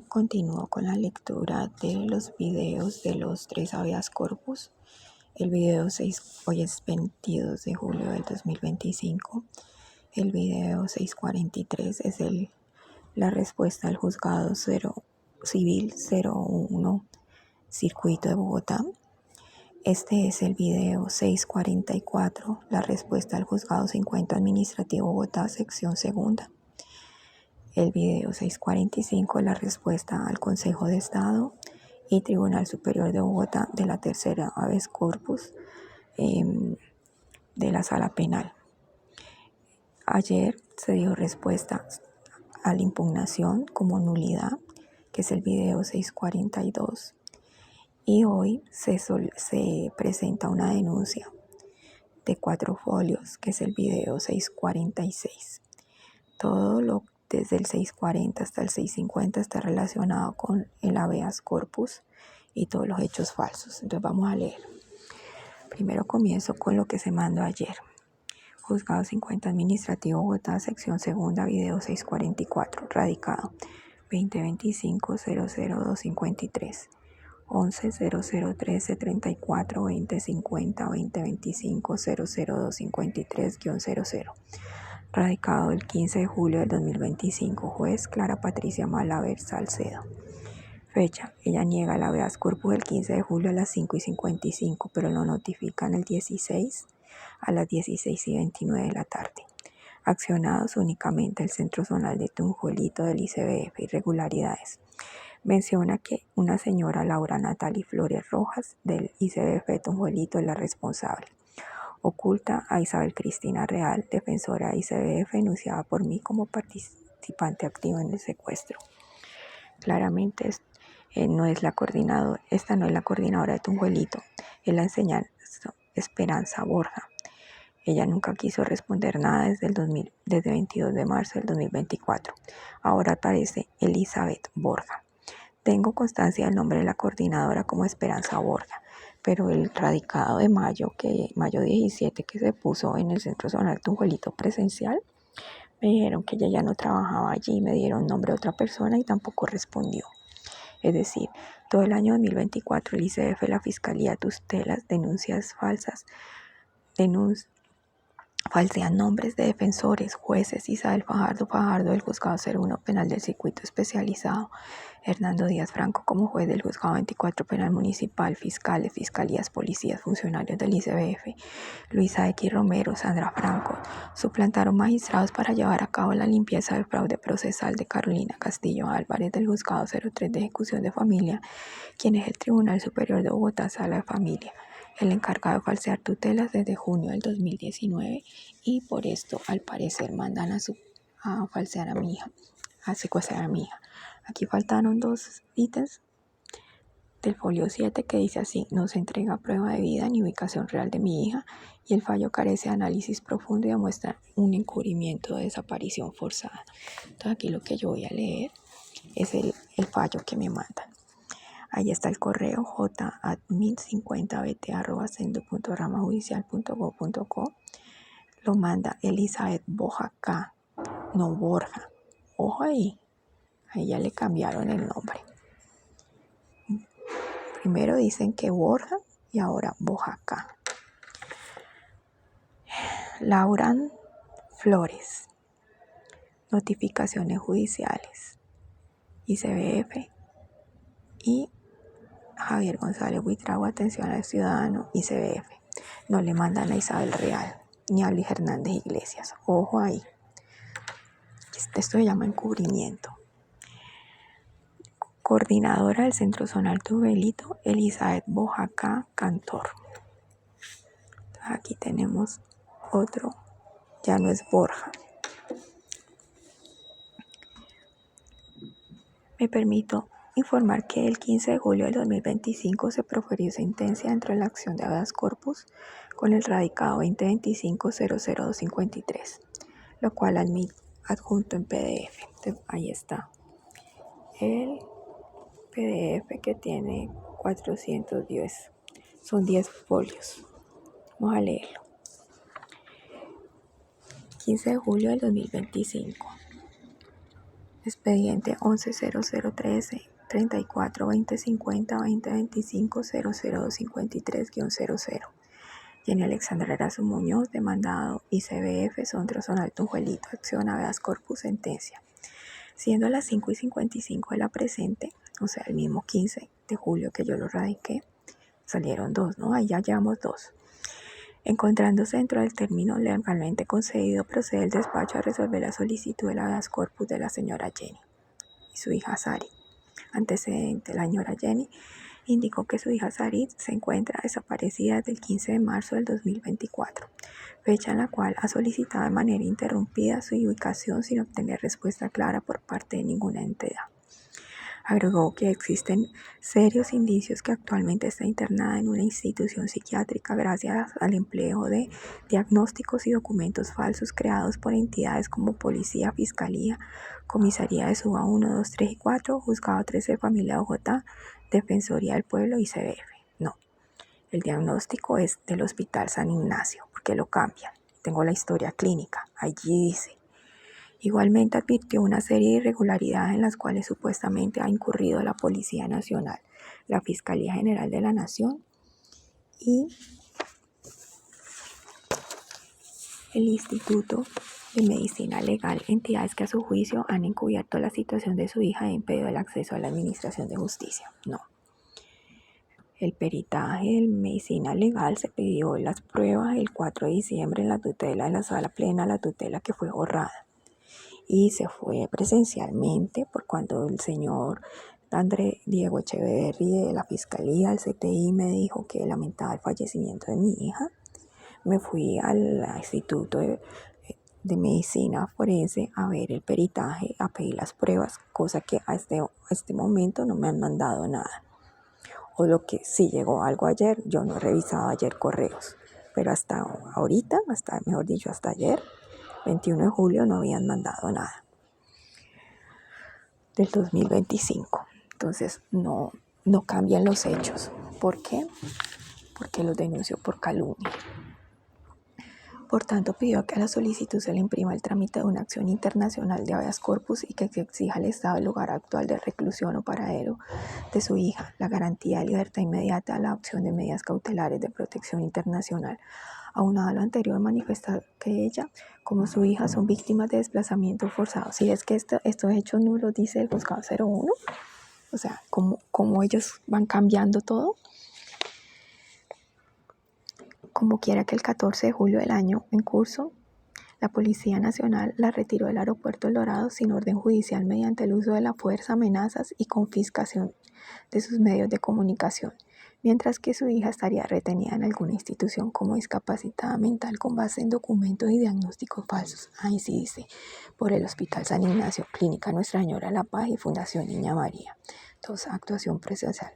Continúo con la lectura de los videos de los 3 habeas corpus. El video 6, hoy es 22 de julio del 2025. El video 643 es la respuesta al juzgado civil 01 Circuito de Bogotá. Este es el video 644, la respuesta al juzgado 50 Administrativo Bogotá, sección segunda. El video 645, la respuesta al Consejo de Estado y Tribunal Superior de Bogotá de la tercera habeas corpus de la Sala Penal. Ayer se dio respuesta a la impugnación como nulidad, que es el video 642. Y hoy se presenta una denuncia de 4 folios, que es el video 646. Todo desde el 640 hasta el 650 está relacionado con el habeas corpus y todos los hechos falsos. Entonces vamos a leer. Primero comienzo con lo que se mandó ayer. Juzgado 50 Administrativo Bogotá, sección segunda, video 644, radicado 2025-00253, 11-0013-34-2050-2025-00253-00, radicado el 15 de julio del 2025, juez Clara Patricia Malaver Salcedo. Fecha, ella niega el habeas corpus el 15 de julio a las 5:55, pero lo notifican el 16 a las 16:29 de la tarde. Accionados únicamente el Centro Zonal de Tunjuelito del ICBF, irregularidades. Menciona que una señora Laura Natalie Flores Rojas del ICBF de Tunjuelito es la responsable. Oculta a Isabel Cristina Real, defensora de ICBF, enunciada por mí como participante activo en el secuestro. Claramente no es la coordinadora, esta no es la coordinadora de Tunjuelito, es la enseñanza Esperanza Borja. Ella nunca quiso responder nada desde 22 de marzo del 2024. Ahora aparece Elizabeth Borja. Tengo constancia del nombre de la coordinadora como Esperanza Borja, pero el radicado de mayo 17 que se puso en el Centro Zonal Tunjuelito presencial, me dijeron que ella ya no trabajaba allí, me dieron nombre de otra persona y tampoco respondió. Es decir, todo el año 2024 el ICBF, la Fiscalía, tutelas, denuncias falsas, falsean nombres de defensores, jueces: Isabel Fajardo del Juzgado 01 Penal del Circuito Especializado, Hernando Díaz Franco como juez del Juzgado 24 Penal Municipal, fiscales, fiscalías, policías, funcionarios del ICBF, Luisa X. Romero, Sandra Franco, suplantaron magistrados para llevar a cabo la limpieza del fraude procesal de Carolina Castillo Álvarez del Juzgado 03 de Ejecución de Familia, quien es el Tribunal Superior de Bogotá, Sala de Familia, el encargado de falsear tutelas desde junio del 2019, y por esto al parecer mandan a falsear a mi hija, a secuestrar a mi hija. Aquí faltaron 2 ítems del folio 7 que dice así: no se entrega prueba de vida ni ubicación real de mi hija, y el fallo carece de análisis profundo y demuestra un encubrimiento de desaparición forzada. Entonces aquí lo que yo voy a leer es el fallo que me mandan. Ahí está el correo jadmin50bt@sendo.ramajudicial.go.co. Lo manda Elizabeth Borja K. No Borja. Ojo ahí. Ahí ya le cambiaron el nombre. Primero dicen que Borja y ahora Borja K. Lauran Flores. Notificaciones judiciales. ICBF. Y Javier González Buitrago, atención al ciudadano, ICBF. No le mandan a Isabel Real ni a Luis Hernández Iglesias. Ojo ahí. Esto se llama encubrimiento. Coordinadora del Centro Zonal Tunjuelito, Elizabeth Borja K. Cantor. Aquí tenemos otro, ya no es Borja. Me permito informar que el 15 de julio del 2025 se profirió sentencia dentro de la acción de habeas corpus con el radicado 2025-00253, lo cual adjunto en PDF. Entonces, ahí está el PDF que tiene 410, son 10 folios. Vamos a leerlo. 15 de julio del 2025. Expediente 110013 34 20 50 20 25 00253-00. Jenny Alexandra Erazo Muñoz, demandado ICBF, Centro Zonal Tunjuelito, acción habeas corpus, sentencia. Siendo las 5:55 de la presente, o sea, el mismo 15 de julio que yo lo radiqué, salieron dos, ¿no? Ahí ya llevamos dos. Encontrándose dentro del término legalmente concedido, procede el despacho a resolver la solicitud del habeas corpus de la señora Jenny y su hija Sari. Antecedente: la señora Jenny indicó que su hija Sari se encuentra desaparecida desde el 15 de marzo del 2024, fecha en la cual ha solicitado de manera interrumpida su ubicación sin obtener respuesta clara por parte de ninguna entidad. Agregó que existen serios indicios que actualmente está internada en una institución psiquiátrica gracias al empleo de diagnósticos y documentos falsos creados por entidades como Policía, Fiscalía, Comisaría de Suba 1, 2, 3 y 4, Juzgado 13 de Familia de Bogotá, Defensoría del Pueblo y CBF. No, el diagnóstico es del Hospital San Ignacio, porque lo cambian. Tengo la historia clínica, allí dice. Igualmente advirtió una serie de irregularidades en las cuales supuestamente ha incurrido la Policía Nacional, la Fiscalía General de la Nación y el Instituto de Medicina Legal, entidades que a su juicio han encubierto la situación de su hija e impedido el acceso a la Administración de Justicia. No. El peritaje de medicina legal se pidió las pruebas el 4 de diciembre en la tutela, en la sala plena, la tutela que fue borrada. Y se fue presencialmente por cuando el señor André Diego Echeverri de la Fiscalía, el CTI, me dijo que lamentaba el fallecimiento de mi hija. Me fui al Instituto de Medicina Forense a ver el peritaje, a pedir las pruebas, cosa que a este momento no me han mandado nada. O lo que sí llegó algo ayer, yo no he revisado ayer correos, pero hasta ahorita, hasta ayer, 21 de julio, no habían mandado nada del 2025. Entonces no cambian los hechos. ¿Por qué? Porque los denunció por calumnia. Por tanto, pidió que a la solicitud se le imprima el trámite de una acción internacional de habeas corpus y que se exija al Estado el lugar actual de reclusión o paradero de su hija, la garantía de libertad inmediata, la opción de medidas cautelares de protección internacional. Aunado a lo anterior, manifestó que ella, como su hija, son víctimas de desplazamiento forzado. Si es que estos hechos no los dice el juzgado 01, o sea, como ellos van cambiando todo. Como quiera que el 14 de julio del año en curso, la Policía Nacional la retiró del aeropuerto El Dorado sin orden judicial mediante el uso de la fuerza, amenazas y confiscación de sus medios de comunicación, mientras que su hija estaría retenida en alguna institución como discapacitada mental con base en documentos y diagnósticos falsos. Ahí sí dice, por el Hospital San Ignacio, Clínica Nuestra Señora de la Paz y Fundación Niña María. Entonces, actuación procesal.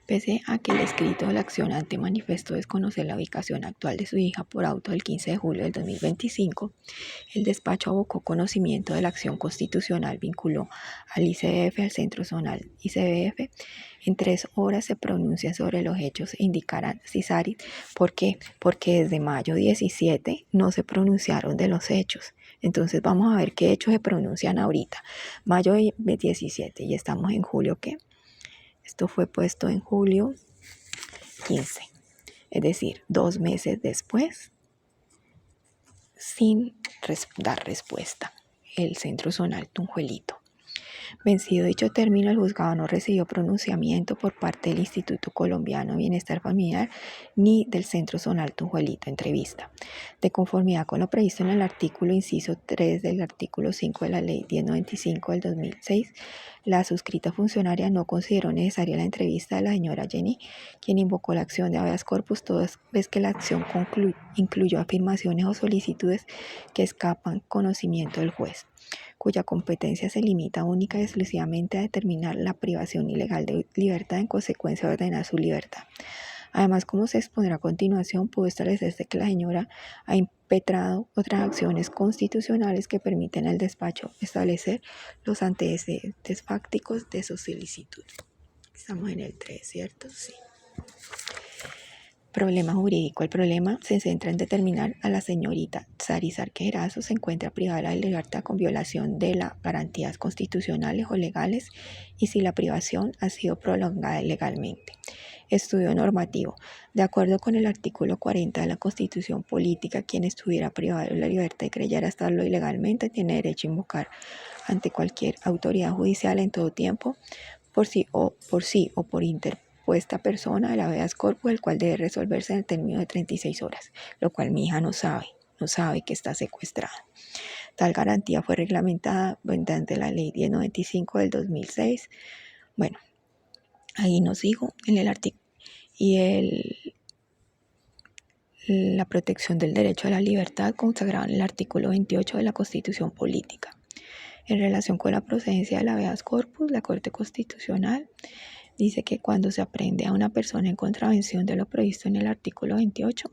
Pese a que el escrito del accionante manifestó desconocer la ubicación actual de su hija por auto del 15 de julio del 2025, el despacho abocó conocimiento de la acción constitucional, vinculó al ICBF, al Centro Zonal ICBF. En 3 horas se pronuncian sobre los hechos e indicarán si Sari. ¿Por qué? Porque desde mayo 17 no se pronunciaron de los hechos. Entonces vamos a ver qué hechos se pronuncian ahorita. Mayo 17 y estamos en julio, ¿qué? Esto fue puesto en julio 15, es decir, 2 meses después, sin dar respuesta, el Centro Zonal Tunjuelito. Vencido dicho término, el juzgado no recibió pronunciamiento por parte del Instituto Colombiano de Bienestar Familiar ni del Centro Zonal Tunjuelito. Entrevista. De conformidad con lo previsto en el artículo inciso 3 del artículo 5 de la Ley 1095 del 2006, la suscrita funcionaria no consideró necesaria la entrevista de la señora Jenny, quien invocó la acción de habeas corpus toda vez que la acción incluyó afirmaciones o solicitudes que escapan conocimiento del juez, cuya competencia se limita única y exclusivamente a determinar la privación ilegal de libertad en consecuencia de ordenar su libertad. Además, como se expondrá a continuación, pudo establecerse que la señora ha impetrado otras acciones constitucionales que permiten al despacho establecer los antecedentes fácticos de su solicitud. Estamos en el 3, ¿cierto? Sí. problema jurídico. El problema se centra en determinar a la señorita Sarisar Querazo se encuentra privada de la libertad con violación de las garantías constitucionales o legales y si la privación ha sido prolongada legalmente. Estudio normativo. De acuerdo con el artículo 40 de la Constitución Política, quien estuviera privado de la libertad y creyera estarlo ilegalmente tiene derecho a invocar ante cualquier autoridad judicial en todo tiempo por sí o por interpuesta persona el habeas corpus, el cual debe resolverse en el término de 36 horas, lo cual mi hija no sabe que está secuestrada. Tal garantía fue reglamentada mediante la Ley 1095 del 2006. Bueno, ahí nos sigo en el artículo y la protección del derecho a la libertad consagrado en el artículo 28 de la Constitución Política. En relación con la procedencia del habeas corpus, la Corte Constitucional dice que cuando se aprehende a una persona en contravención de lo previsto en el artículo 28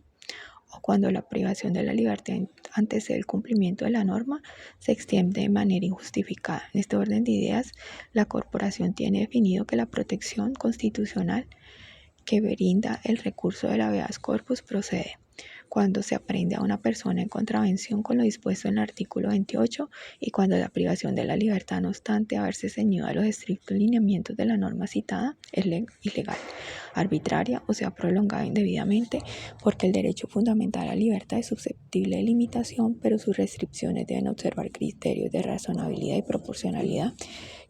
o cuando la privación de la libertad antecede el cumplimiento de la norma, se extiende de manera injustificada. En este orden de ideas, la Corporación tiene definido que la protección constitucional que brinda el recurso del habeas corpus procede cuando se aprehende a una persona en contravención con lo dispuesto en el artículo 28 y cuando la privación de la libertad, no obstante haberse ceñido a los estrictos lineamientos de la norma citada, es ilegal, arbitraria o sea prolongada indebidamente, porque el derecho fundamental a la libertad es susceptible de limitación, pero sus restricciones deben observar criterios de razonabilidad y proporcionalidad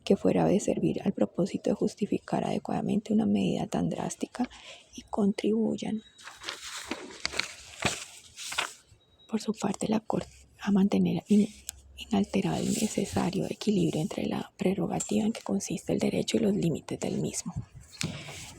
que fuera de servir al propósito de justificar adecuadamente una medida tan drástica y contribuyan por su parte la Corte a mantener inalterado el necesario equilibrio entre la prerrogativa en que consiste el derecho y los límites del mismo.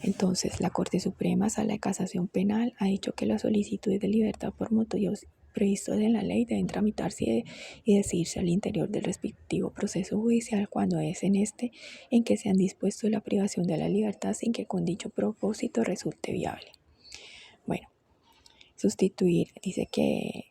Entonces, la Corte Suprema, Sala de Casación Penal, ha dicho que las solicitudes de libertad por motivos previstos en la ley deben tramitarse y decidirse al interior del respectivo proceso judicial cuando es en este en que se han dispuesto la privación de la libertad sin que con dicho propósito resulte viable. Bueno, sustituir, dice que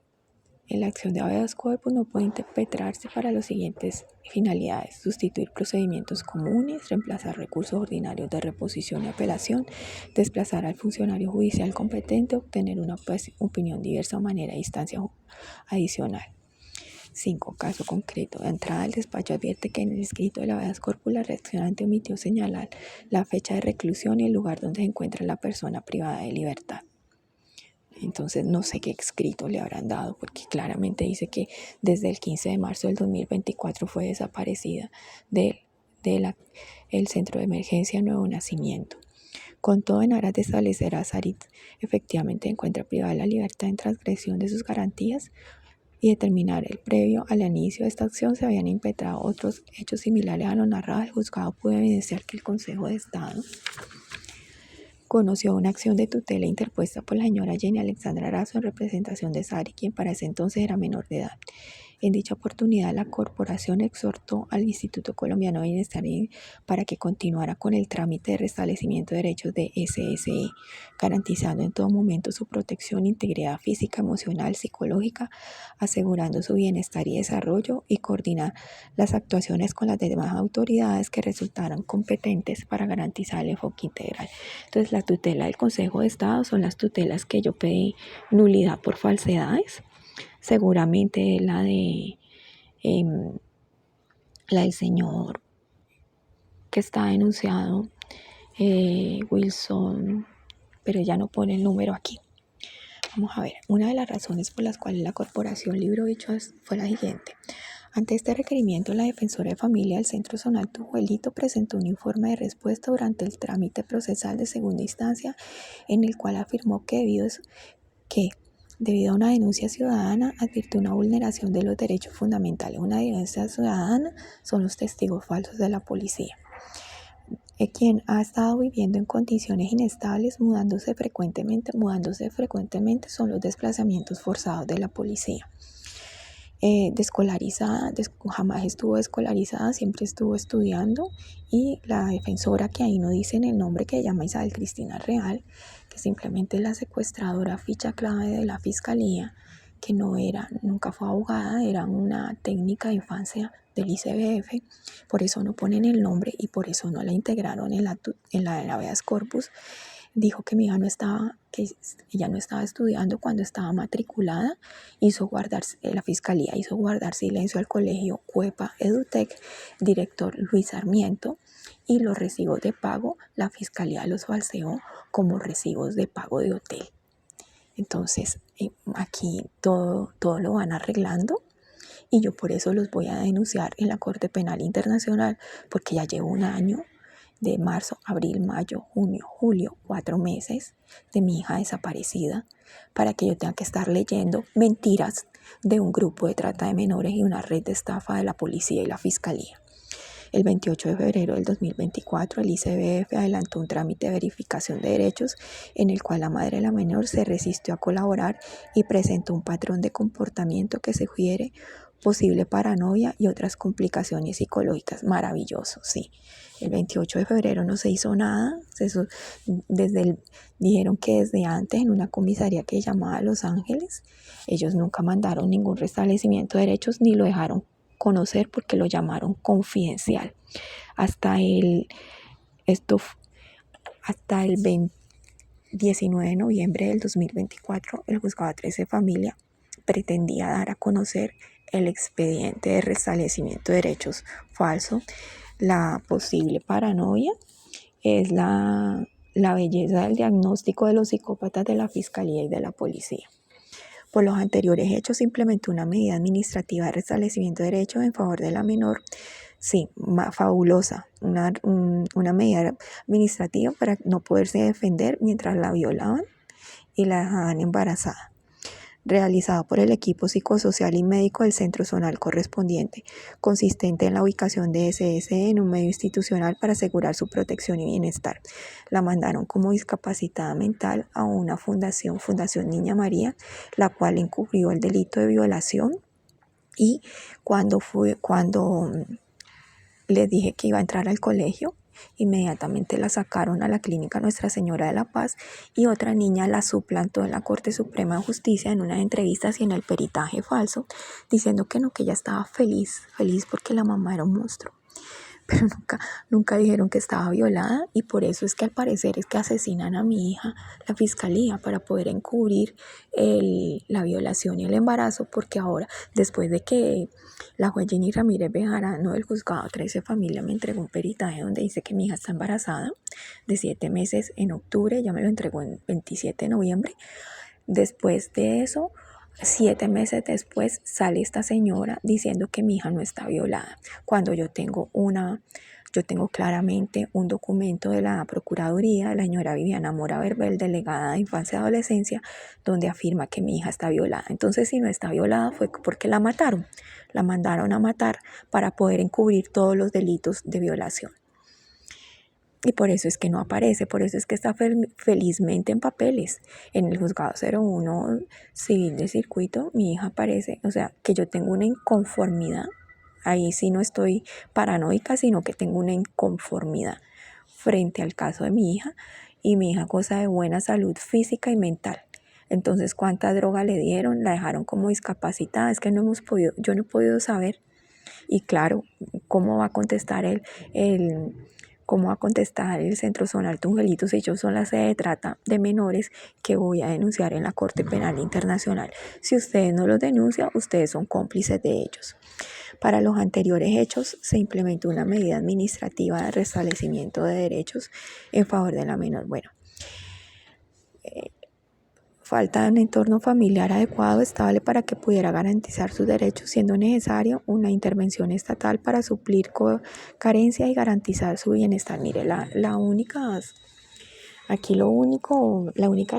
la acción de habeas corpus no puede interpretarse para las siguientes finalidades: sustituir procedimientos comunes, reemplazar recursos ordinarios de reposición y apelación, desplazar al funcionario judicial competente, obtener una opinión diversa o manera de instancia adicional. 5. Caso concreto. De entrada, el despacho advierte que en el escrito del habeas corpus la reaccionante omitió señalar la fecha de reclusión y el lugar donde se encuentra la persona privada de libertad. Entonces no sé qué escrito le habrán dado, porque claramente dice que desde el 15 de marzo del 2024 fue desaparecida del centro de emergencia Nuevo Nacimiento. Con todo, en aras de establecer a Sarit efectivamente encuentra privada de la libertad en transgresión de sus garantías y determinar el previo al inicio de esta acción se habían impetrado otros hechos similares a lo narrado, el juzgado pudo evidenciar que el Consejo de Estado conoció una acción de tutela interpuesta por la señora Jenny Alexandra Arazo en representación de Sari, quien para ese entonces era menor de edad. En dicha oportunidad, la corporación exhortó al Instituto Colombiano de Bienestar para que continuara con el trámite de restablecimiento de derechos de SSE, garantizando en todo momento su protección, integridad física, emocional, psicológica, asegurando su bienestar y desarrollo y coordinar las actuaciones con las demás autoridades que resultaran competentes para garantizar el enfoque integral. Entonces, la tutela del Consejo de Estado son las tutelas que yo pedí nulidad por falsedades. Seguramente la del señor que está denunciado, Wilson, pero ya no pone el número aquí. Vamos a ver, una de las razones por las cuales la corporación libró hechos fue la siguiente. Ante este requerimiento, la defensora de familia del Centro Zonal Tujuelito presentó un informe de respuesta durante el trámite procesal de segunda instancia, en el cual afirmó que debido a una denuncia ciudadana, advirtió una vulneración de los derechos fundamentales. Una denuncia ciudadana son los testigos falsos de la policía. Quien ha estado viviendo en condiciones inestables, mudándose frecuentemente son los desplazamientos forzados de la policía. Desescolarizada, jamás estuvo desescolarizada, siempre estuvo estudiando, y la defensora, que ahí no dicen el nombre, que se llama Isabel Cristina Real, que simplemente es la secuestradora ficha clave de la fiscalía, que nunca fue abogada, era una técnica de infancia del ICBF, por eso no ponen el nombre y por eso no la integraron en la habeas corpus. dijo que mi hija no estaba, que ella no estaba estudiando cuando estaba matriculada. La fiscalía hizo guardar silencio al colegio Cuepa Edutec, director Luis Sarmiento, y los recibos de pago, la fiscalía los falseó como recibos de pago de hotel. Entonces, aquí todo lo van arreglando y yo por eso los voy a denunciar en la Corte Penal Internacional, porque ya llevo un año, de marzo, abril, mayo, junio, julio, 4 meses de mi hija desaparecida, para que yo tenga que estar leyendo mentiras de un grupo de trata de menores y una red de estafa de la policía y la fiscalía. El 28 de febrero del 2024, el ICBF adelantó un trámite de verificación de derechos en el cual la madre de la menor se resistió a colaborar y presentó un patrón de comportamiento que sugiere posible paranoia y otras complicaciones psicológicas. Maravilloso, sí. El 28 de febrero no se hizo nada. Dijeron que desde antes en una comisaría que se llamaba Los Ángeles, ellos nunca mandaron ningún restablecimiento de derechos ni lo dejaron conocer porque lo llamaron confidencial. Hasta el 19 de noviembre del 2024, el juzgado 13 de familia pretendía dar a conocer el expediente de restablecimiento de derechos falso. La posible paranoia es la belleza del diagnóstico de los psicópatas de la fiscalía y de la policía. Por los anteriores hechos se implementó una medida administrativa de restablecimiento de derechos en favor de la menor. Sí, fabulosa, una medida administrativa para no poderse defender mientras la violaban y la dejaban embarazada, realizado por el equipo psicosocial y médico del centro zonal correspondiente, consistente en la ubicación de SSE en un medio institucional para asegurar su protección y bienestar. La mandaron como discapacitada mental a una Fundación Niña María, la cual encubrió el delito de violación, y cuando les dije que iba a entrar al colegio, inmediatamente la sacaron a la clínica Nuestra Señora de la Paz y otra niña la suplantó en la Corte Suprema de Justicia en unas entrevistas y en el peritaje falso, diciendo que no, que ella estaba feliz porque la mamá era un monstruo. Pero nunca dijeron que estaba violada, y por eso es que al parecer es que asesinan a mi hija, la fiscalía, para poder encubrir la violación y el embarazo, porque ahora, después de que la juez Jenny Ramírez Bejarano del juzgado 13 de familia me entregó un peritaje donde dice que mi hija está embarazada de 7 meses en octubre, ya me lo entregó en 27 de noviembre, después de eso, 7 meses después sale esta señora diciendo que mi hija no está violada, cuando yo tengo claramente un documento de la Procuraduría de la señora Viviana Mora Verbel, delegada de Infancia y Adolescencia, donde afirma que mi hija está violada. Entonces, si no está violada fue porque la mataron, la mandaron a matar para poder encubrir todos los delitos de violación. Y por eso es que no aparece, por eso es que está felizmente en papeles. En el juzgado 01 civil de circuito, mi hija aparece, o sea, que yo tengo una inconformidad. Ahí sí no estoy paranoica, sino que tengo una inconformidad frente al caso de mi hija, y mi hija goza de buena salud física y mental. Entonces, ¿cuánta droga le dieron? La dejaron como discapacitada. Es que yo no he podido saber. Y claro, ¿cómo va a contestar el Centro Zonal Tungelito si ellos son la sede de trata de menores que voy a denunciar en la Corte Penal Internacional? Si ustedes no los denuncian, ustedes son cómplices de ellos. Para los anteriores hechos se implementó una medida administrativa de restablecimiento de derechos en favor de la menor. Bueno, falta de un entorno familiar adecuado, estable, para que pudiera garantizar sus derechos, siendo necesario una intervención estatal para suplir carencias y garantizar su bienestar. Mire, la única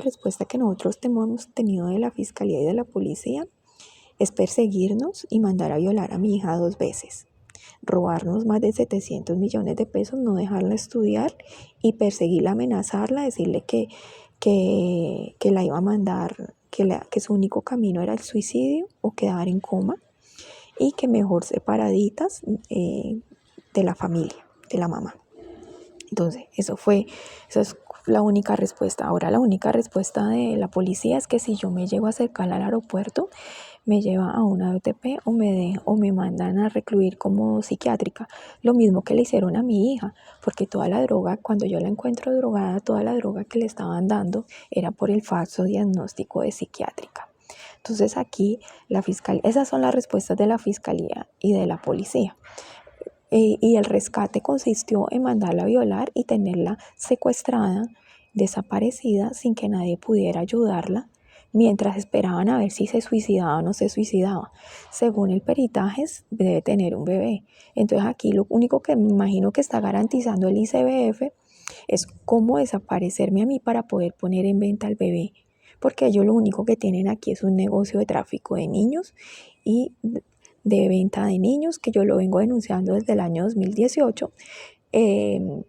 respuesta que nosotros hemos tenido de la Fiscalía y de la Policía es perseguirnos y mandar a violar a mi hija 2 veces, robarnos más de 700 millones de pesos, no dejarla estudiar y perseguirla, amenazarla, decirle que la iba a mandar, que su único camino era el suicidio o quedar en coma, y que mejor separaditas de la familia, de la mamá. Entonces, eso la única respuesta. Ahora la única respuesta de la policía es que si yo me llego a acercar al aeropuerto, me lleva a una OTP o me mandan a recluir como psiquiátrica. Lo mismo que le hicieron a mi hija, porque toda la droga, cuando yo la encuentro drogada, toda la droga que le estaban dando era por el falso diagnóstico de psiquiátrica. Entonces aquí la fiscalía, esas son las respuestas de la fiscalía y de la policía. Y el rescate consistió en mandarla a violar y tenerla secuestrada, desaparecida, sin que nadie pudiera ayudarla, mientras esperaban a ver si se suicidaba o no se suicidaba. Según el peritaje, debe tener un bebé. Entonces aquí lo único que me imagino que está garantizando el ICBF es cómo desaparecerme a mí para poder poner en venta al bebé. Porque ellos lo único que tienen aquí es un negocio de tráfico de niños y de venta de niños, que yo lo vengo denunciando desde el año 2018, que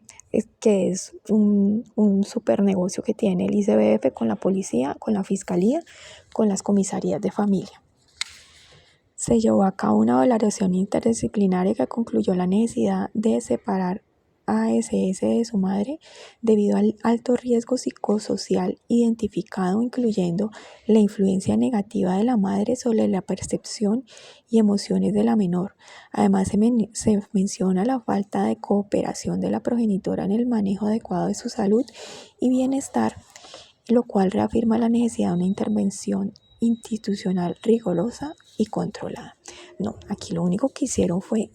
es un super negocio que tiene el ICBF con la policía, con la fiscalía, con las comisarías de familia. Se llevó a cabo una valoración interdisciplinaria que concluyó la necesidad de separar a SS de su madre debido al alto riesgo psicosocial identificado, incluyendo la influencia negativa de la madre sobre la percepción y emociones de la menor. Además, se menciona la falta de cooperación de la progenitora en el manejo adecuado de su salud y bienestar, lo cual reafirma la necesidad de una intervención institucional rigurosa y controlada. No, aquí lo único que hicieron fue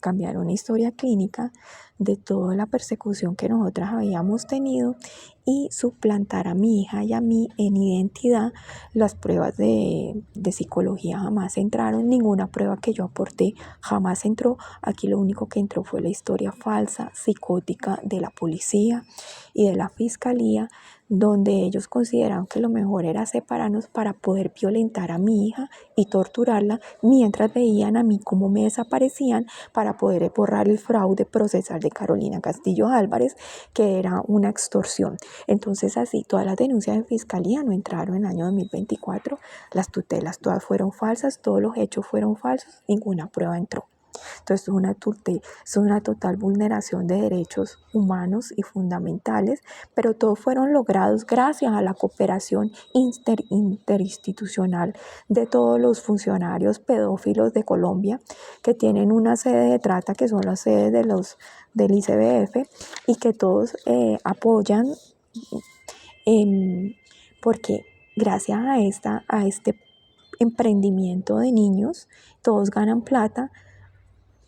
cambiar una historia clínica de toda la persecución que nosotras habíamos tenido y suplantar a mi hija y a mí en identidad. Las pruebas de psicología jamás entraron, ninguna prueba que yo aporté jamás entró. Aquí lo único que entró fue la historia falsa, psicótica de la policía y de la fiscalía, donde ellos consideraron que lo mejor era separarnos para poder violentar a mi hija y torturarla, mientras veían a mí cómo me desaparecían para poder borrar el fraude procesal de Carolina Castillo Álvarez, que era una extorsión. Entonces así, todas las denuncias de fiscalía no entraron en el año 2024, las tutelas todas fueron falsas, todos los hechos fueron falsos, ninguna prueba entró. Entonces es una total vulneración de derechos humanos y fundamentales, pero todos fueron logrados gracias a la cooperación interinstitucional de todos los funcionarios pedófilos de Colombia, que tienen una sede de trata, que son las sedes del ICBF, y que todos apoyan, porque gracias a este emprendimiento de niños, todos ganan plata,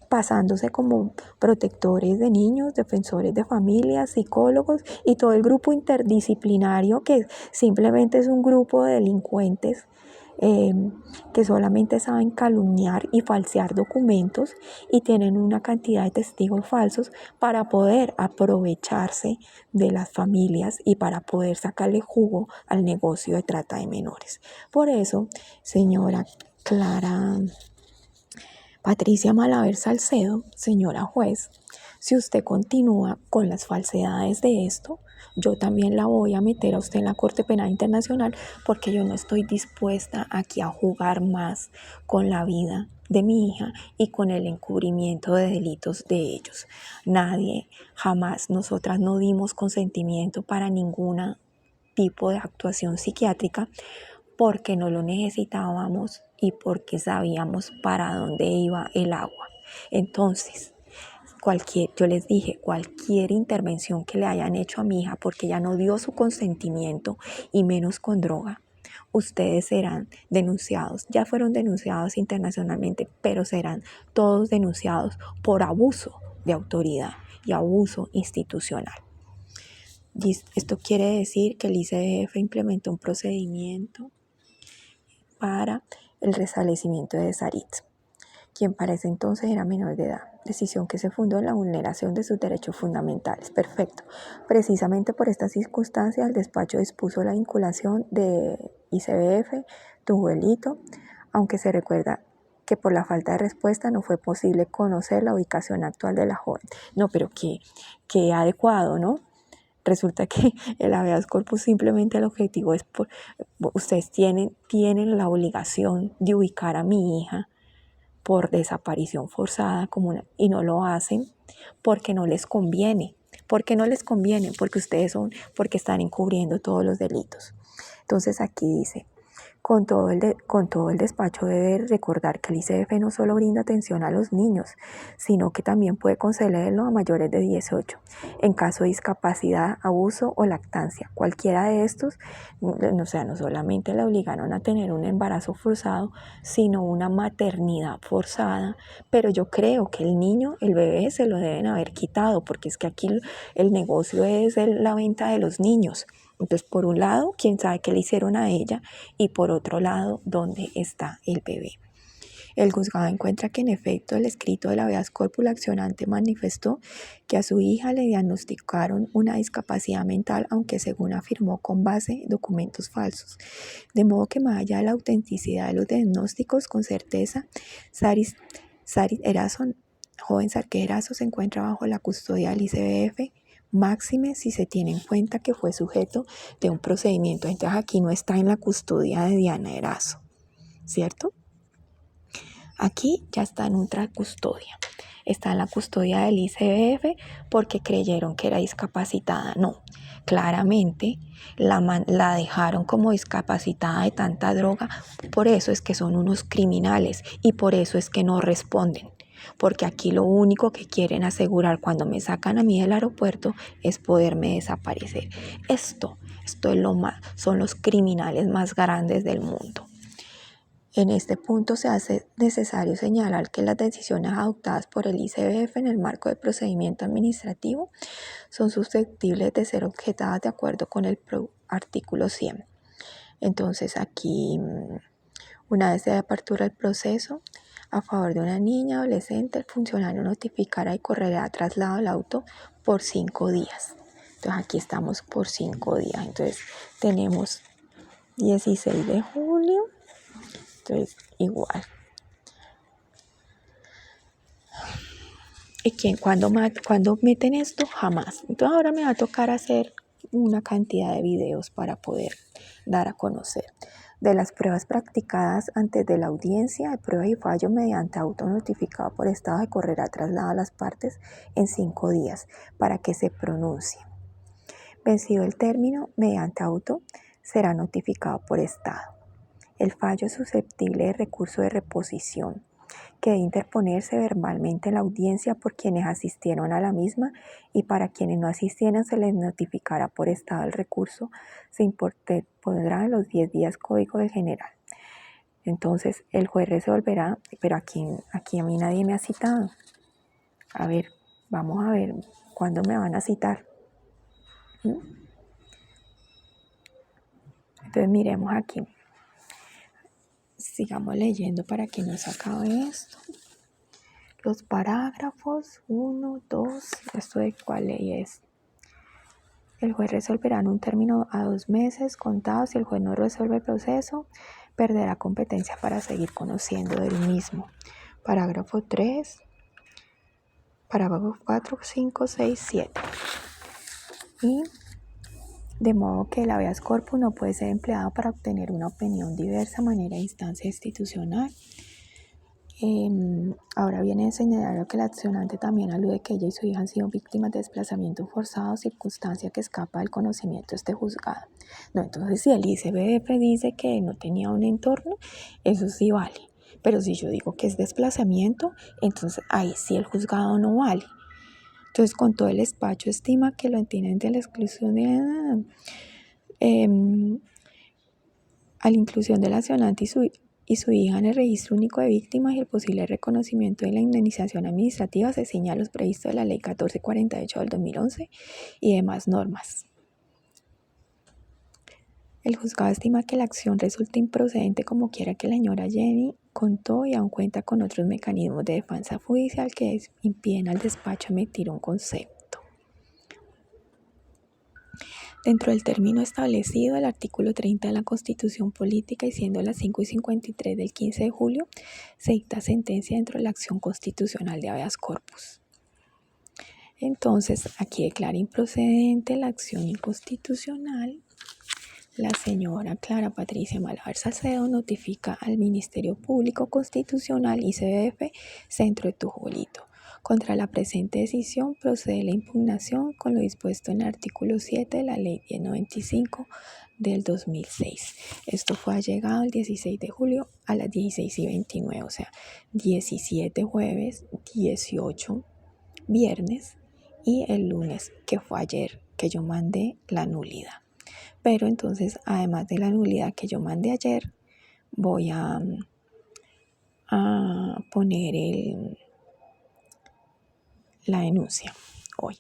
pasándose como protectores de niños, defensores de familias, psicólogos y todo el grupo interdisciplinario, que simplemente es un grupo de delincuentes que solamente saben calumniar y falsear documentos y tienen una cantidad de testigos falsos para poder aprovecharse de las familias y para poder sacarle jugo al negocio de trata de menores. Por eso, señora Clara Patricia Malaver Salcedo, señora juez, si usted continúa con las falsedades de esto, yo también la voy a meter a usted en la Corte Penal Internacional, porque yo no estoy dispuesta aquí a jugar más con la vida de mi hija y con el encubrimiento de delitos de ellos. Nadie, jamás, nosotras no dimos consentimiento para ningún tipo de actuación psiquiátrica, porque no lo necesitábamos y porque sabíamos para dónde iba el agua. Entonces, yo les dije, cualquier intervención que le hayan hecho a mi hija, porque ella no dio su consentimiento, y menos con droga, ustedes serán denunciados. Ya fueron denunciados internacionalmente, pero serán todos denunciados por abuso de autoridad y abuso institucional. Esto quiere decir que el ICBF implementó un procedimiento para el restablecimiento de Saritz, quien para ese entonces era menor de edad, decisión que se fundó en la vulneración de sus derechos fundamentales. Perfecto. Precisamente por estas circunstancias, el despacho dispuso la vinculación de ICBF, Tujuelito, aunque se recuerda que por la falta de respuesta no fue posible conocer la ubicación actual de la joven. No, pero qué adecuado, ¿no? Resulta que el habeas corpus simplemente el objetivo es, ustedes tienen la obligación de ubicar a mi hija por desaparición forzada y no lo hacen porque no les conviene, ¿Por qué no les conviene? Porque están encubriendo todos los delitos. Entonces aquí dice, con todo el despacho debe recordar que el ICBF no solo brinda atención a los niños, sino que también puede concederlo a mayores de 18 en caso de discapacidad, abuso o lactancia. Cualquiera de estos, no solamente le obligaron a tener un embarazo forzado, sino una maternidad forzada. Pero yo creo que el bebé se lo deben haber quitado, porque es que aquí el negocio es la venta de los niños. Entonces, por un lado, quién sabe qué le hicieron a ella, y por otro lado, dónde está el bebé. El juzgado encuentra que en efecto el escrito del habeas corpus accionante manifestó que a su hija le diagnosticaron una discapacidad mental, aunque según afirmó con base en documentos falsos. De modo que más allá de la autenticidad de los diagnósticos, con certeza, Saris Erazo, joven Sarque Erazo, se encuentra bajo la custodia del ICBF, máxime si se tiene en cuenta que fue sujeto de un procedimiento. Entonces aquí no está en la custodia de Diana Erazo, ¿cierto? Aquí ya está en otra custodia. Está en la custodia del ICBF porque creyeron que era discapacitada. No, claramente la dejaron como discapacitada de tanta droga. Por eso es que son unos criminales y por eso es que no responden. Porque aquí lo único que quieren asegurar cuando me sacan a mí del aeropuerto es poderme desaparecer. Esto es son los criminales más grandes del mundo. En este punto se hace necesario señalar que las decisiones adoptadas por el ICBF en el marco del procedimiento administrativo son susceptibles de ser objetadas de acuerdo con el artículo 100. Entonces aquí, una vez se apertura el proceso a favor de una niña adolescente, el funcionario notificará y correrá traslado al auto por 5 días. Entonces aquí estamos por 5 días. Entonces tenemos 16 de julio. Entonces, igual. ¿Y cuando meten esto? Jamás. Entonces ahora me va a tocar hacer una cantidad de videos para poder dar a conocer. De las pruebas practicadas antes de la audiencia de prueba y fallo mediante auto notificado por estado, de correrá traslado a las partes en 5 días para que se pronuncie. Vencido el término, mediante auto será notificado por estado. El fallo es susceptible de recurso de reposición, que debe interponerse verbalmente en la audiencia por quienes asistieron a la misma, y para quienes no asistieran se les notificará por estado el recurso. Se interpondrá en los 10 días Código del General. Entonces el juez resolverá, pero aquí a mí nadie me ha citado. A ver, vamos a ver cuándo me van a citar. Entonces miremos aquí. Sigamos leyendo para que no se acabe esto. Los parágrafos 1, 2, ¿esto de cuál ley es? El juez resolverá en un término a 2 meses contados. Si el juez no resuelve el proceso, perderá competencia para seguir conociendo del mismo. Parágrafo 3, parágrafo 4, 5, 6, 7. Y de modo que el habeas corpus no puede ser empleado para obtener una opinión diversa, manera de instancia institucional. Ahora viene a señalar que el accionante también alude que ella y su hija han sido víctimas de desplazamiento forzado, circunstancia que escapa del conocimiento de este juzgado. No, entonces si el ICBF dice que no tenía un entorno, eso sí vale. Pero si yo digo que es desplazamiento, entonces ahí sí el juzgado no vale. Entonces, con todo el despacho estima que lo entienden de la exclusión de a la inclusión del accionante y su hija en el registro único de víctimas y el posible reconocimiento de la indemnización administrativa, se señala los previstos de la Ley 1448 del 2011 y demás normas. El juzgado estima que la acción resulta improcedente como quiera que la señora Jenny contó, y aún cuenta con otros mecanismos de defensa judicial que impiden al despacho emitir un concepto. Dentro del término establecido, el artículo 30 de la Constitución Política, y siendo las 5:53 del 15 de julio, se dicta sentencia dentro de la acción constitucional de habeas corpus. Entonces, aquí declara improcedente la acción inconstitucional. La señora Clara Patricia Malaver Salcedo notifica al Ministerio Público Constitucional ICBF Centro de Tujolito, Contra la presente decisión procede la impugnación con lo dispuesto en el artículo 7 de la Ley 1095 del 2006. Esto fue allegado el 16 de julio a las 16:29, o sea, 17 jueves, 18 viernes y el lunes, que fue ayer, que yo mandé la nulidad. Pero entonces, además de la nulidad que yo mandé ayer, voy a poner la denuncia hoy.